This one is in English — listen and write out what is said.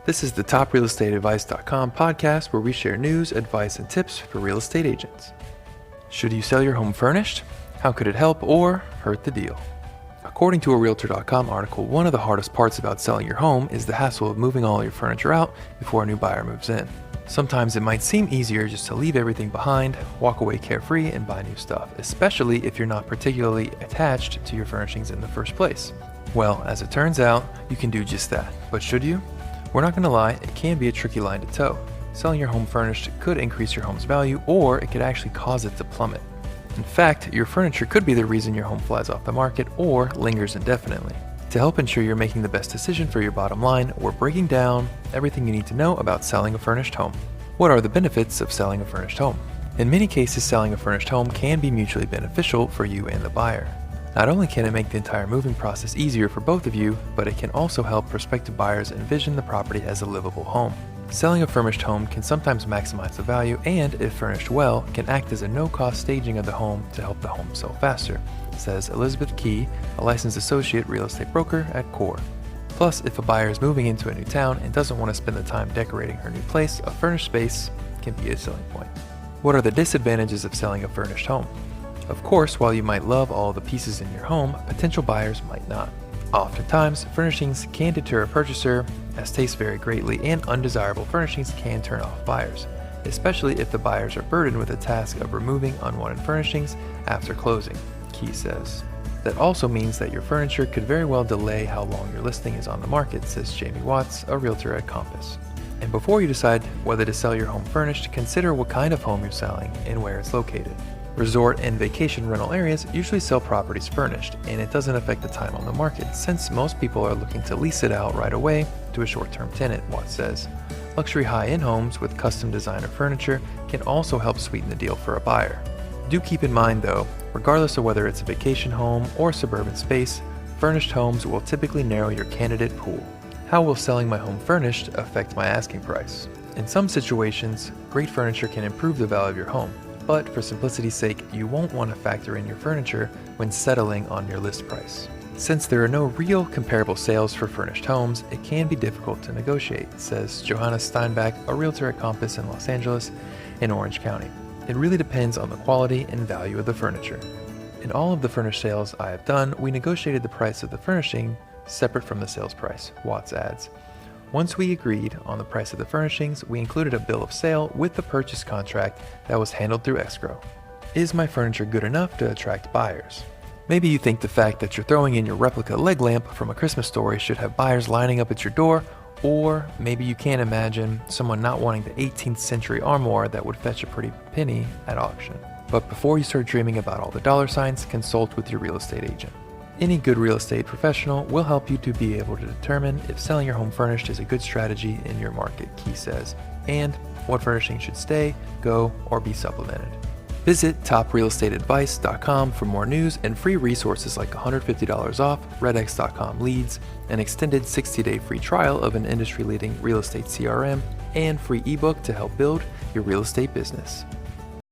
This is the TopRealEstateAdvice.com podcast where we share news, advice, and tips for real estate agents. Should you sell your home furnished? How could it help or hurt the deal? According to a Realtor.com article, one of the hardest parts about selling your home is the hassle of moving all your furniture out before a new buyer moves in. Sometimes it might seem easier just to leave everything behind, walk away carefree, and buy new stuff, especially if you're not particularly attached to your furnishings in the first place. Well, as it turns out, you can do just that. But should you? We're not going to lie, it can be a tricky line to toe. Selling your home furnished could increase your home's value, or it could actually cause it to plummet. In fact, your furniture could be the reason your home flies off the market or lingers indefinitely. To help ensure you're making the best decision for your bottom line, we're breaking down everything you need to know about selling a furnished home. What are the benefits of selling a furnished home? In many cases, selling a furnished home can be mutually beneficial for you and the buyer. Not only can it make the entire moving process easier for both of you, but it can also help prospective buyers envision the property as a livable home. Selling a furnished home can sometimes maximize the value and, if furnished well, can act as a no-cost staging of the home to help the home sell faster, says Elizabeth Key, a licensed associate real estate broker at Core. Plus, if a buyer is moving into a new town and doesn't want to spend the time decorating her new place, a furnished space can be a selling point. What are the disadvantages of selling a furnished home? Of course, while you might love all the pieces in your home, potential buyers might not. Oftentimes, furnishings can deter a purchaser, as tastes vary greatly, and undesirable furnishings can turn off buyers, especially if the buyers are burdened with the task of removing unwanted furnishings after closing, Key says. That also means that your furniture could very well delay how long your listing is on the market, says Jamie Watts, a realtor at Compass. And before you decide whether to sell your home furnished, consider what kind of home you're selling and where it's located. Resort and vacation rental areas usually sell properties furnished, and it doesn't affect the time on the market since most people are looking to lease it out right away to a short-term tenant, Watts says. Luxury high-end homes with custom designer furniture can also help sweeten the deal for a buyer. Do keep in mind though, regardless of whether it's a vacation home or suburban space, furnished homes will typically narrow your candidate pool. How will selling my home furnished affect my asking price? In some situations, great furniture can improve the value of your home. But for simplicity's sake, you won't want to factor in your furniture when settling on your list price. Since there are no real comparable sales for furnished homes, it can be difficult to negotiate, says Johanna Steinbach, a realtor at Compass in Los Angeles and Orange County. It really depends on the quality and value of the furniture. In all of the furnished sales I have done, we negotiated the price of the furnishing separate from the sales price, Watts adds. Once we agreed on the price of the furnishings, we included a bill of sale with the purchase contract that was handled through escrow. Is my furniture good enough to attract buyers? Maybe you think the fact that you're throwing in your replica leg lamp from A Christmas Story should have buyers lining up at your door, or maybe you can't imagine someone not wanting the 18th century armoire that would fetch a pretty penny at auction. But before you start dreaming about all the dollar signs, consult with your real estate agent. Any good real estate professional will help you to be able to determine if selling your home furnished is a good strategy in your market, Key says, and what furnishings should stay, go, or be supplemented. Visit TopRealEstateAdvice.com for more news and free resources like $150 off, Redx.com leads, an extended 60-day free trial of an industry-leading real estate CRM, and free ebook to help build your real estate business.